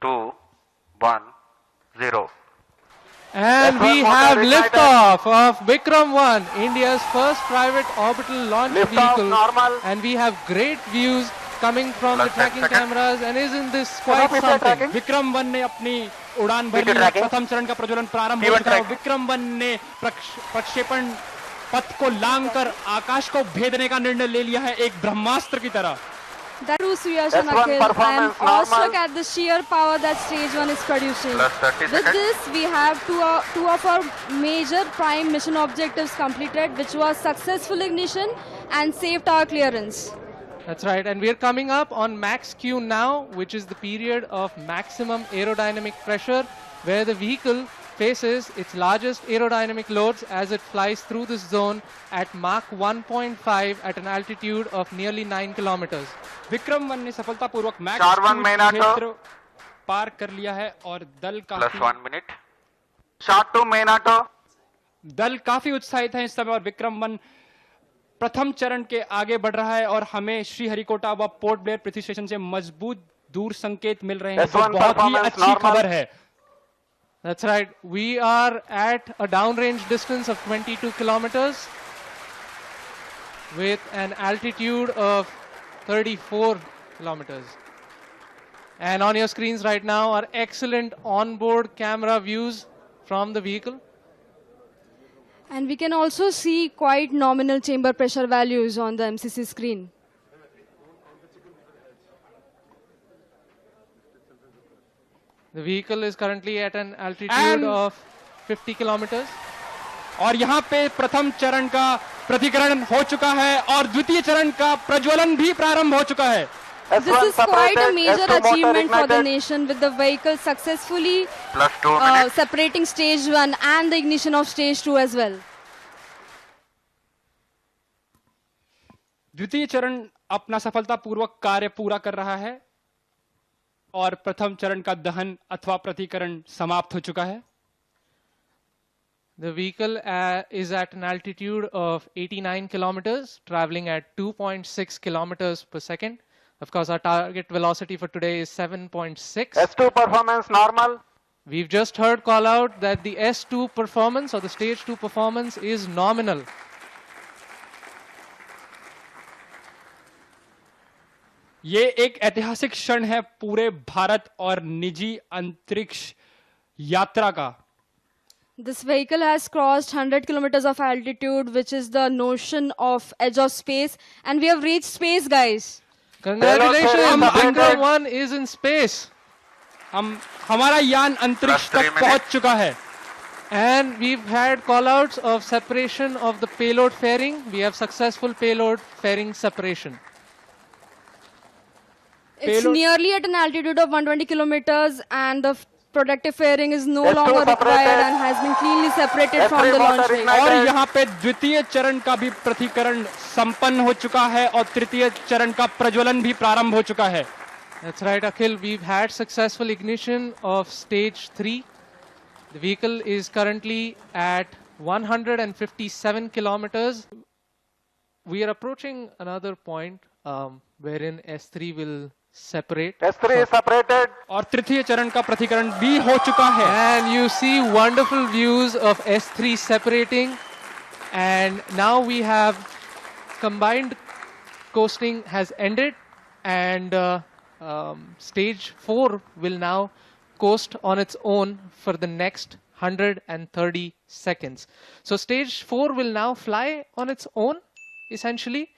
2, 1, 0. And we have liftoff of Vikram 1, India's first private orbital launch vehicle. Normal. And we have great views coming from the Plus 10 tracking seconds. cameras. And isn't this quite something? Vikram 1 ने अपनी उड़ान भर ली। प्रथम चरण का प्रज्वलन प्रारंभ हो चुका है। विक्रम 1 ने प्रक्षेपण पथ को लांघकर आकाश को भेदने का निर्णय ले लिया है, एक ब्रह्मास्त्र की तरह। That was Suyash Akhil. I am awestruck at the sheer power that stage 1 is producing. Plus 30 With seconds. this, we have two of our major prime mission objectives completed, which was successful ignition and safe tower clearance. That's right. And we're coming up on max Q now, which is the period of maximum aerodynamic pressure, where the vehicle faces its largest aerodynamic loads as it flies through this zone at Mach 1.5 at an altitude of nearly 9 kilometers. Vikram 1 ने सफलतापूर्वक max क्षेत्र पार कर लिया है और दल Plus 1 minute. Short to main auto. दल काफी उत्साहित है इस समय और विक्रम 1 प्रथम चरण के आगे बढ़ रहा है और हमें श्रीहरिकोटा व पोर्ट ब्लेयर पृथ्वी स्टेशन से मजबूत दूर संकेत मिल रहे हैं, जो बहुत ही अच्छी खबर है। That's right. We are at a downrange distance of 22 kilometers with an altitude of 34 kilometers. And on your screens right now are excellent onboard camera views from the vehicle. And we can also see quite nominal chamber pressure values on the MCC screen. The vehicle is currently at an altitude of 50 kilometers. और यहाँ पे प्रथम चरण का प्रतिकरण हो चुका है और द्वितीय चरण का प्रज्वलन भी प्रारंभ हो चुका है। This is quite a major achievement for the nation, with the vehicle successfully separating stage 1 and the ignition of stage 2 as well. द्वितीय चरण अपना सफलतापूर्वक कार्य पूरा कर रहा है और प्रथम चरण का दहन अथवा प्रतिकरण समाप्त हो चुका है। The vehicle is at an altitude of 89 kilometers, traveling at 2.6 kilometers per second. Of course, our target velocity for today is 7.6. S2 performance normal. We've just heard call out that the S2 performance or the stage 2 performance is nominal. ये एक ऐतिहासिक क्षण है पूरे भारत और निजी अंतरिक्ष यात्रा का। This vehicle has crossed 100 kilometers of altitude, which is the notion of edge of space, and we have reached space, guys. Congratulations, Vikram 1 is in space. हमारा यान अंतरिक्ष तक पहुंच चुका है। And we've had callouts of separation of the payload fairing. We have successful payload fairing separation. It's nearly at an altitude of 120 kilometers, and the protective fairing is no longer required and has been cleanly separated from the launch vehicle. और यहाँ पे द्वितीय चरण का भी प्रतिकरण संपन्न हो चुका है और तृतीय चरण का प्रज्वलन भी प्रारंभ हो चुका है। That's right, Akhil. We've had successful ignition of stage 3. The vehicle is currently at 157 kilometers. We are approaching another point wherein S3 will separate. S3 is separated. और तृतीय चरण का प्रतिकरण भी हो चुका है। And you see wonderful views of S3 separating. And now we have combined coasting has ended, and stage 4 will now coast on its own for the next 130 seconds. So stage 4 will now fly on its own, essentially.